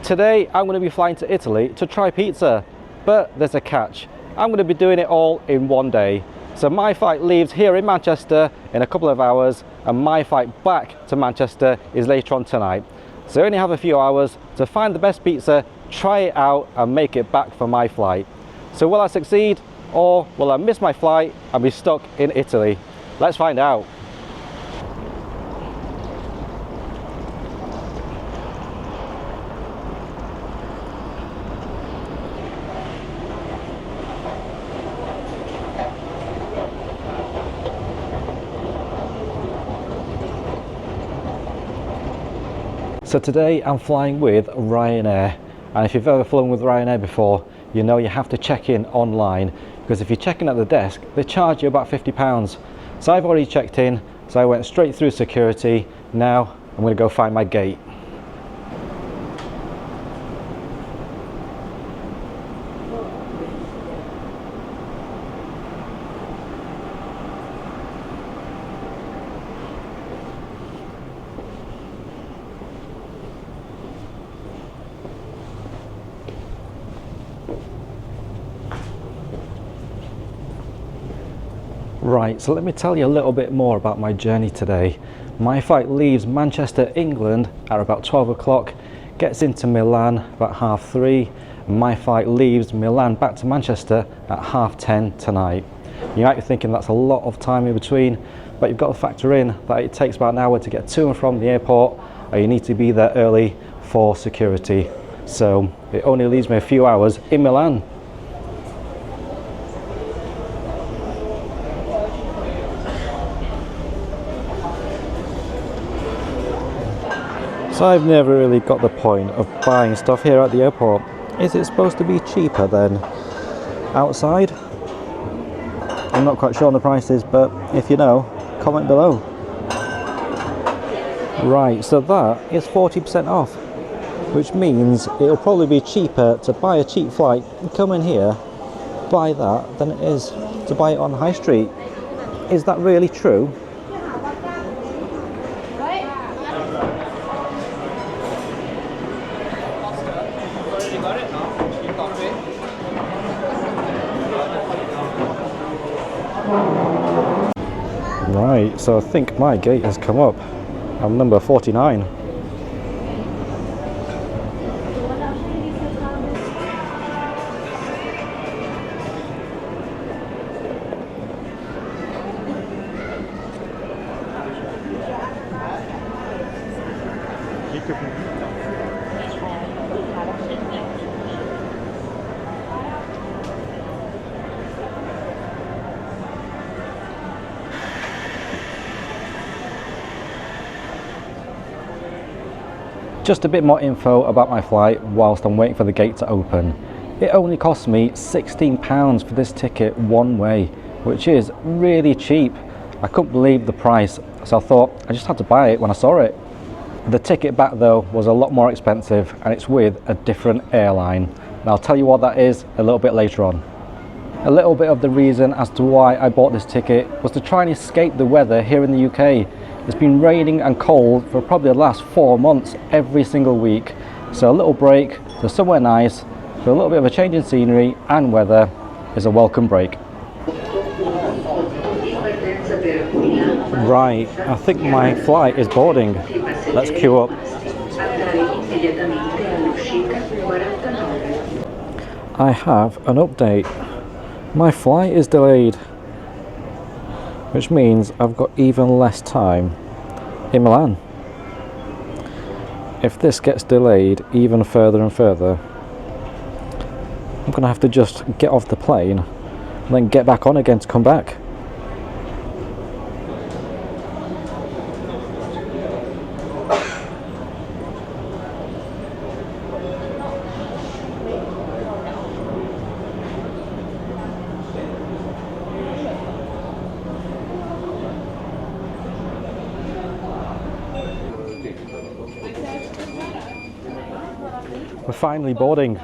Today I'm going to be flying to Italy to try pizza, but there's a catch. I'm going to be doing it all in one day. So my flight leaves here in Manchester in a couple of hours, and my flight back to Manchester is later on tonight. So I only have a few hours to find the best pizza, try it out and make it back for my flight. So will I succeed, or will I miss my flight and be stuck in Italy? Let's find out. So today I'm flying with Ryanair, and if you've ever flown with Ryanair before, you know you have to check in online, because if you check in at the desk they charge you about £50. So I've already checked in, so I went straight through security. Now I'm going to go find my gate. Right, so let me tell you a little bit more about my journey today. My flight leaves Manchester, England at about 12 o'clock, gets into Milan about 3:30, and my flight leaves Milan back to Manchester at 10:30 tonight. You might be thinking that's a lot of time in between, but you've got to factor in that it takes about an hour to get to and from the airport, and you need to be there early for security. So it only leaves me a few hours in Milan. So I've never really got the point of buying stuff here at the airport. Is it supposed to be cheaper than outside? I'm not quite sure on the prices, but if you know, comment below. Right, so that is 40% off, which means it'll probably be cheaper to buy a cheap flight and come in here, buy that, than it is to buy it on High Street. Is that really true? Right, so I think my gate has come up. I'm number 49. Just a bit more info about my flight whilst I'm waiting for the gate to open. It only cost me £16 for this ticket one way, which is really cheap. I couldn't believe the price, so I thought I just had to buy it when I saw it. The ticket back though was a lot more expensive, and it's with a different airline. And I'll tell you what that is a little bit later on. A little bit of the reason as to why I bought this ticket was to try and escape the weather here in the UK. It's been raining and cold for probably the last 4 months every single week. So a little break to somewhere nice for a little bit of a change in scenery and weather is a welcome break. Right, I think my flight is boarding. Let's queue up. I have an update. My flight is delayed, which means I've got even less time in Milan. If this gets delayed even further and further, I'm gonna have to just get off the plane and then get back on again to come back. We're finally boarding.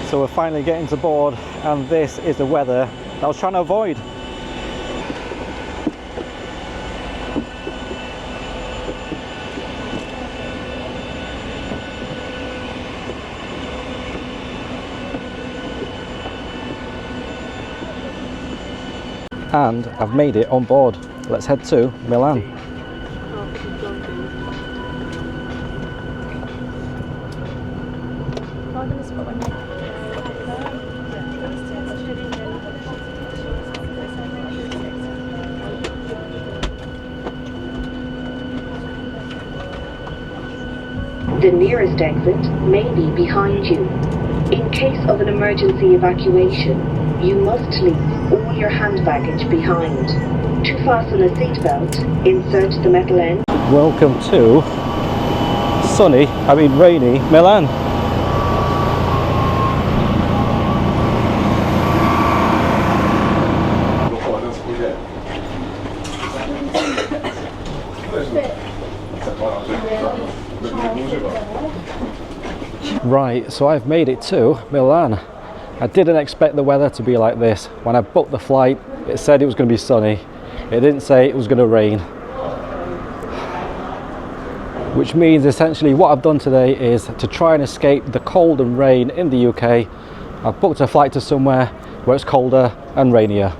So we're finally getting to board, and this is the weather that I was trying to avoid. And I've made it on board. Let's head to Milan. The nearest exit may be behind you. In case of an emergency evacuation, you must leave all your hand baggage behind. To fasten a seatbelt, insert the metal end. Welcome to rainy Milan. Right, so I've made it to Milan. I didn't expect the weather to be like this. When I booked the flight, it said it was going to be sunny. It didn't say it was going to rain. Which means essentially what I've done today is to try and escape the cold and rain in the UK. I've booked a flight to somewhere where it's colder and rainier.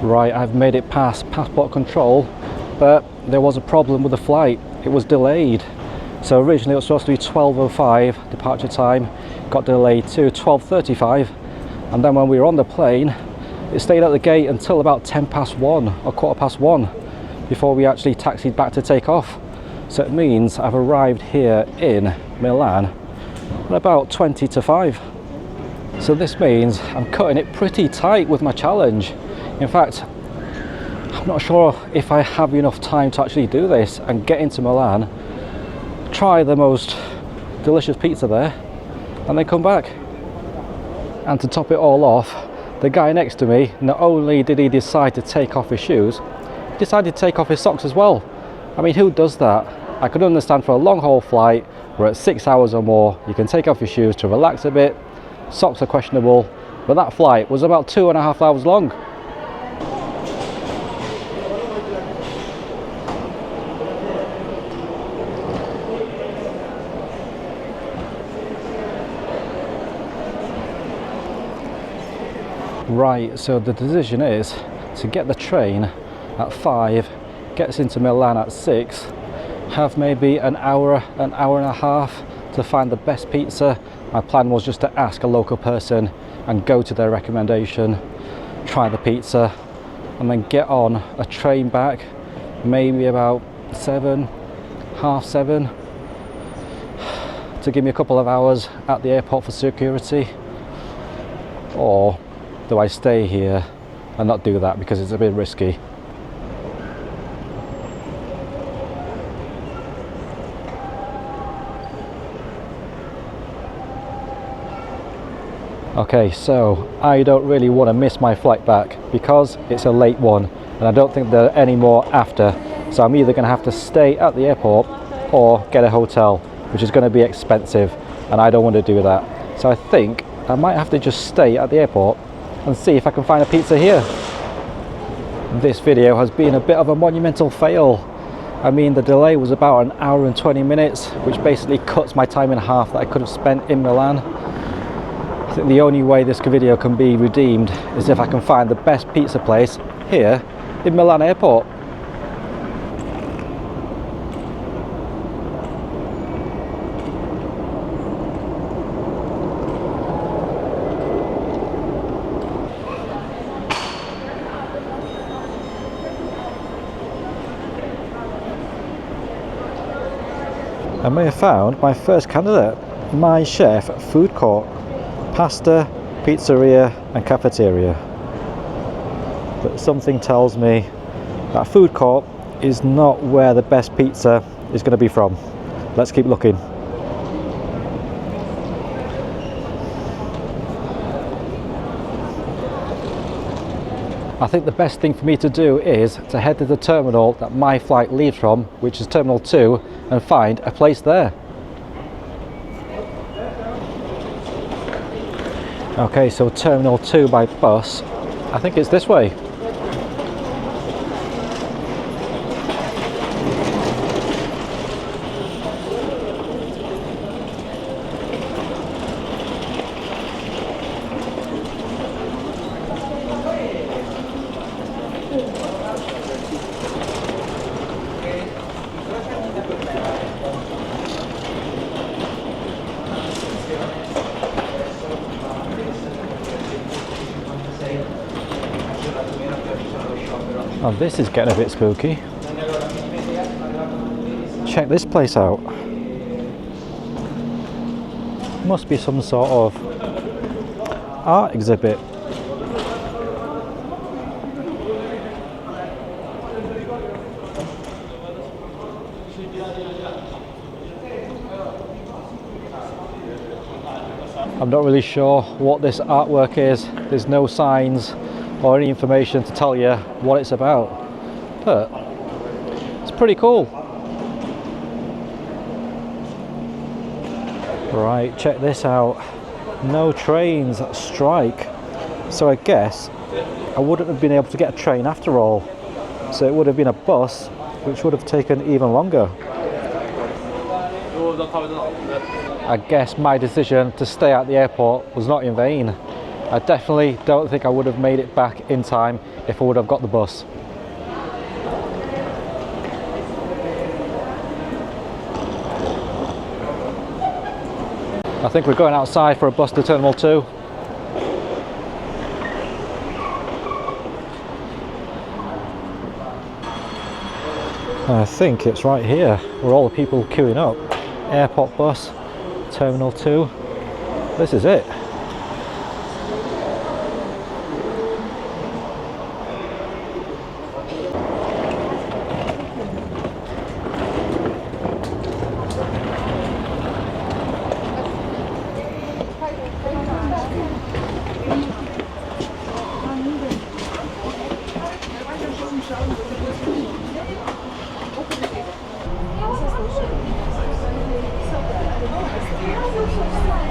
Right, I've made it past passport control, but there was a problem with the flight. It was delayed. So originally it was supposed to be 12:05 departure time, got delayed to 12:35, and then when we were on the plane, it stayed at the gate until about 1:10 or 1:15 before we actually taxied back to take off. So it means I've arrived here in Milan at about 20 to 5. So this means I'm cutting it pretty tight with my challenge. In fact, I'm not sure if I have enough time to actually do this and get into Milan, try the most delicious pizza there, and then come back. And to top it all off, the guy next to me, not only did he decide to take off his shoes, he decided to take off his socks as well. I mean, who does that? I could understand for a long haul flight, where at 6 hours or more, you can take off your shoes to relax a bit. Socks are questionable, but that flight was about 2.5 hours long. Right, so the decision is to get the train at 5, gets into Milan at 6, have maybe an hour and a half to find the best pizza. My plan was just to ask a local person and go to their recommendation, try the pizza, and then get on a train back, maybe about 7, half 7, to give me a couple of hours at the airport for security. Or do I stay here and not do that because it's a bit risky? Okay, so I don't really want to miss my flight back because it's a late one and I don't think there are any more after. So I'm either going to have to stay at the airport or get a hotel, which is going to be expensive and I don't want to do that. So I think I might have to just stay at the airport and see if I can find a pizza here. This video has been a bit of a monumental fail. I mean, the delay was about an hour and 20 minutes, which basically cuts my time in half that I could have spent in Milan. I think the only way this video can be redeemed is if I can find the best pizza place here in Milan Airport. I may have found my first candidate, my chef food court, pasta, pizzeria and cafeteria. But something tells me that food court is not where the best pizza is going to be from. Let's keep looking. I think the best thing for me to do is to head to the terminal that my flight leaves from, which is Terminal 2, and find a place there. Okay, so Terminal 2 by bus, I think it's this way. Oh, this is getting a bit spooky. Check this place out. Must be some sort of art exhibit. I'm not really sure what this artwork is. There's no signs or any information to tell you what it's about, but it's pretty cool. Right, check this out. No trains strike. So I guess I wouldn't have been able to get a train after all. So it would have been a bus, which would have taken even longer. I guess my decision to stay at the airport was not in vain. I definitely don't think I would have made it back in time if I would have got the bus. I think we're going outside for a bus to Terminal 2. I think it's right here where all the people queuing up. Airport bus, Terminal 2. This is it.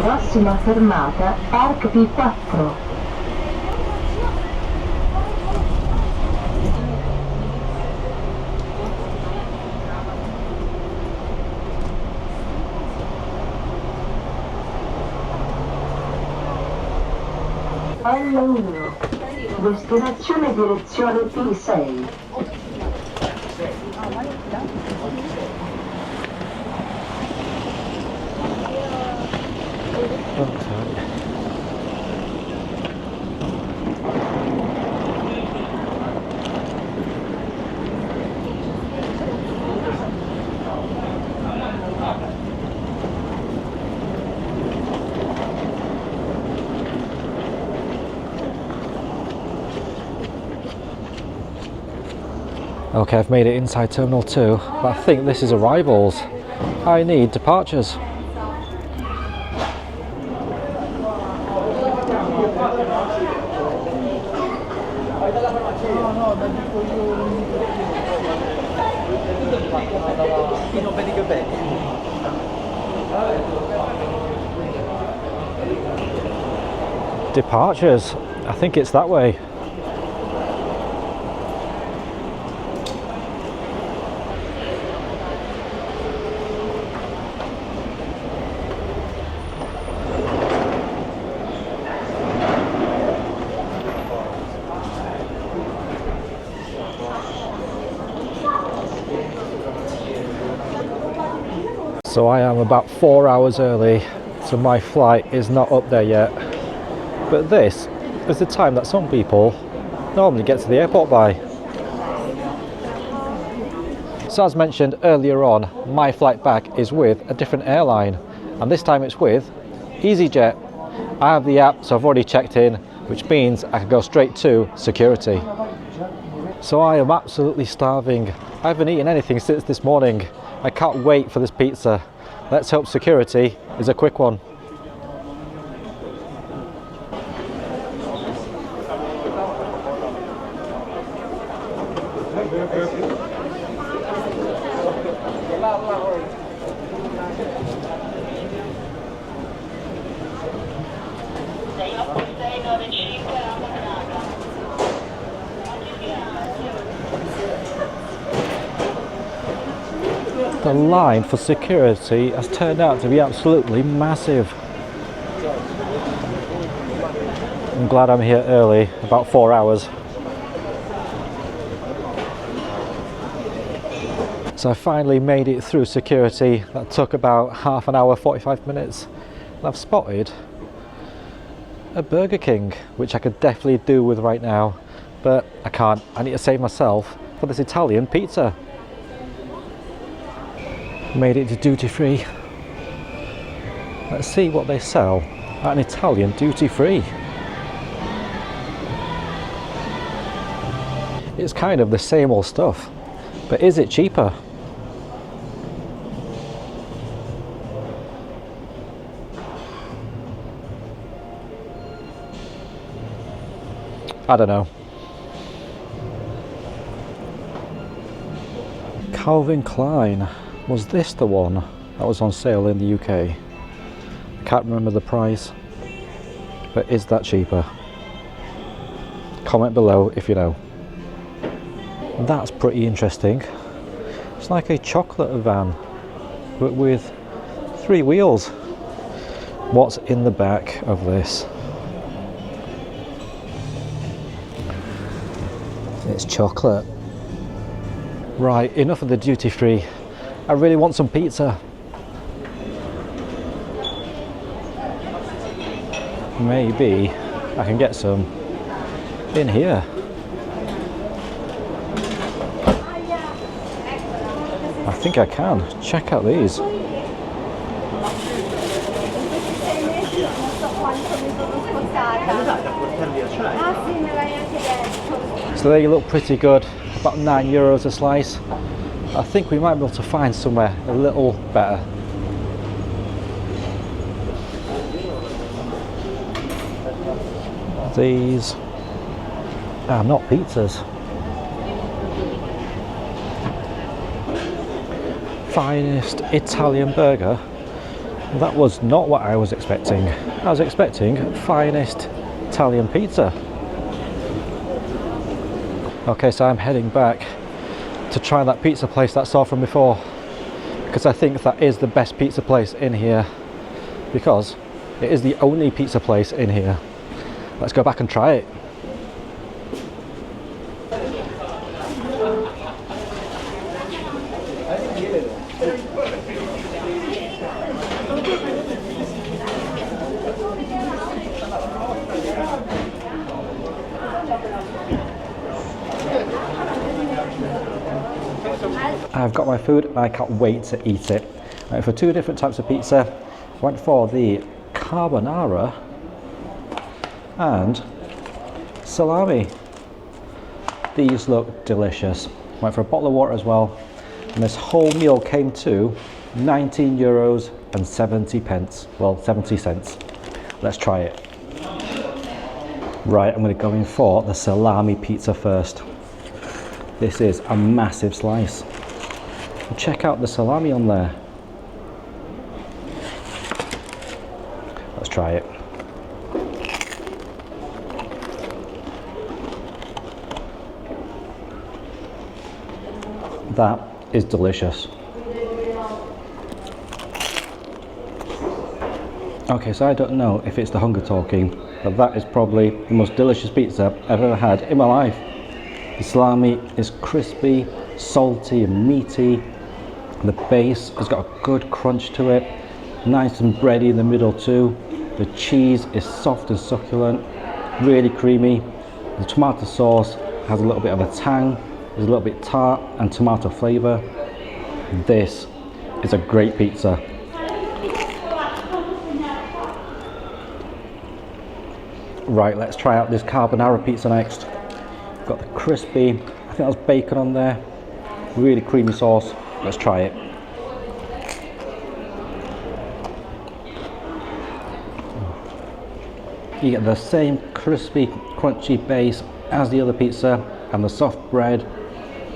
Prossima fermata Arc P4. L1. Destinazione direzione P6. Okay, I've made it inside Terminal 2, but I think this is arrivals. I need departures. Departures. I think it's that way. So I am about 4 hours early, so my flight is not up there yet. But this is the time that some people normally get to the airport by. So as mentioned earlier on, my flight back is with a different airline, and this time it's with Easyjet. I have the app, so I've already checked in, which means I can go straight to security. So I am absolutely starving. I haven't eaten anything since this morning, I can't wait for this pizza. Let's hope security is a quick one. The line for security has turned out to be absolutely massive. I'm glad I'm here early, about 4 hours. So I finally made it through security. That took about half an hour, 45 minutes. And I've spotted a Burger King, which I could definitely do with right now, but I can't. I need to save myself for this Italian pizza. Made it to duty free. Let's see what they sell at an Italian duty free. It's kind of the same old stuff, but is it cheaper? I don't know. Calvin Klein. Was this the one that was on sale in the UK? I can't remember the price, but is that cheaper? Comment below if you know. That's pretty interesting. It's like a chocolate van, but with 3 wheels. What's in the back of this? It's chocolate. Right, enough of the duty free. I really want some pizza. Maybe I can get some in here. I think I can. Check out these. So they look pretty good, about €9 a slice. I think we might be able to find somewhere a little better. These are not pizzas. Finest Italian burger. That was not what I was expecting. I was expecting finest Italian pizza. Okay, so I'm heading back to try that pizza place that I saw from before, because I think that is the best pizza place in here, because it is the only pizza place in here. Let's go back and try it. I've got my food and I can't wait to eat it. Right, for 2 different types of pizza, I went for the carbonara and salami. These look delicious. Went for a bottle of water as well, and this whole meal came to €19.70. Well, 70 cents. Let's try it. Right, I'm going to go in for the salami pizza first. This is a massive slice. Check out the salami on there. Let's try it. That is delicious. Okay, so I don't know if it's the hunger talking, but that is probably the most delicious pizza I've ever had in my life. The salami is crispy, salty and meaty. The base has got a good crunch to it, nice and bready in the middle too. The cheese is soft and succulent, really creamy. The tomato sauce has a little bit of a tang, is a little bit tart and tomato flavour. This is a great pizza. Right, let's try out this carbonara pizza next. Got the crispy, I think that was bacon on there, really creamy sauce. Let's try it. You get the same crispy, crunchy base as the other pizza and the soft bread,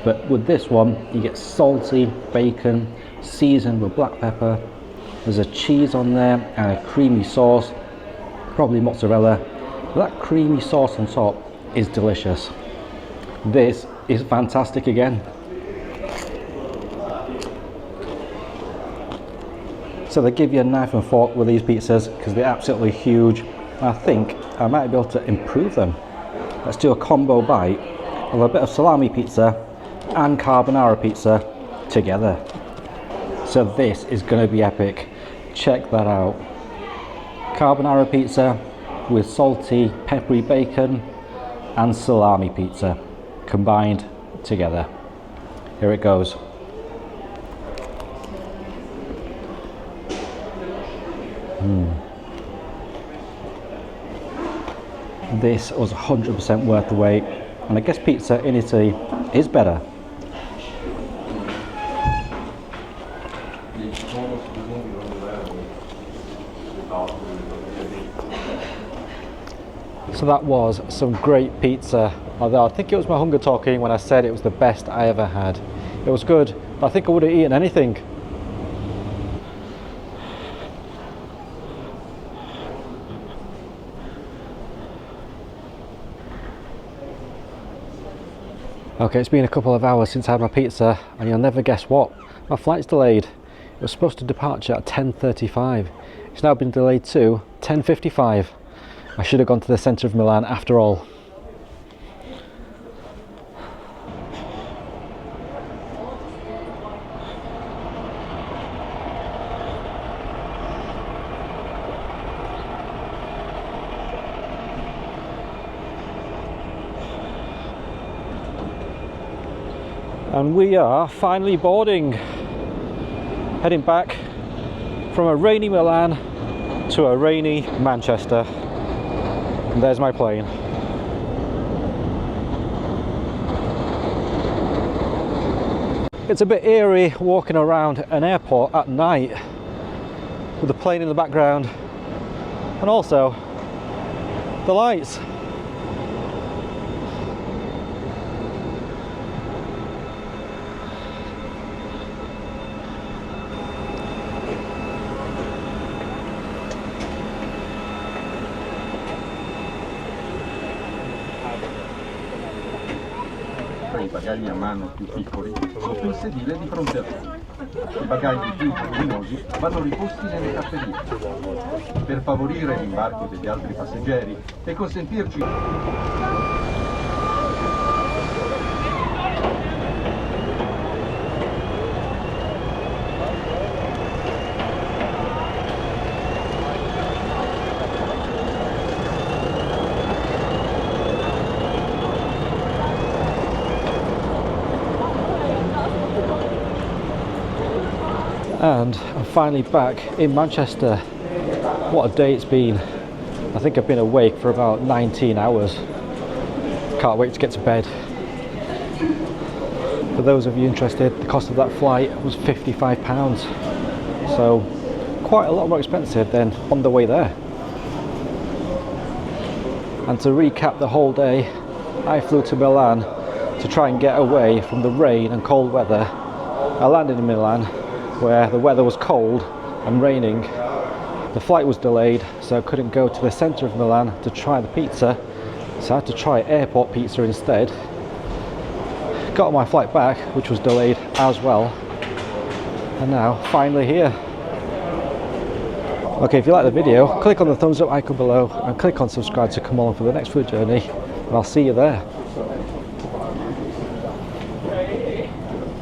but with this one you get salty bacon seasoned with black pepper. There's a cheese on there and a creamy sauce, probably mozzarella. That creamy sauce on top is delicious. This is fantastic again. So they give you a knife and fork with these pizzas because they're absolutely huge. I think I might be able to improve them. Let's do a combo bite of a bit of salami pizza and carbonara pizza together. So this is going to be epic. Check that out. Carbonara pizza with salty, peppery bacon and salami pizza combined together. Here it goes. This was 100% worth the wait, and I guess pizza in Italy is better. So that was some great pizza, although I think it was my hunger talking when I said it was the best I ever had. It was good, but I think I would have eaten anything. Okay, it's been a couple of hours since I had my pizza, and you'll never guess what. My flight's delayed. It was supposed to depart at 10:35. It's now been delayed to 10:55. I should have gone to the centre of Milan after all. And we are finally boarding, heading back from a rainy Milan to a rainy Manchester. And there's my plane. It's a bit eerie walking around an airport at night with the plane in the background and also the lights. I bagagli a mano più piccoli sotto il sedile di fronte a te. I bagagli più voluminosi vanno riposti nelle cappelline. Per favorire l'imbarco degli altri passeggeri e consentirci And I'm finally back in Manchester. What a day it's been. I think I've been awake for about 19 hours. Can't wait to get to bed. For those of you interested, the cost of that flight was £55. So quite a lot more expensive than on the way there. And to recap the whole day, I flew to Milan to try and get away from the rain and cold weather. I landed in Milan where the weather was cold and raining. The flight was delayed, so I couldn't go to the centre of Milan to try the pizza, so I had to try airport pizza instead. Got my flight back, which was delayed as well, and now finally here. Okay, if you like the video, click on the thumbs up icon below and click on subscribe to come along for the next food journey, and I'll see you there.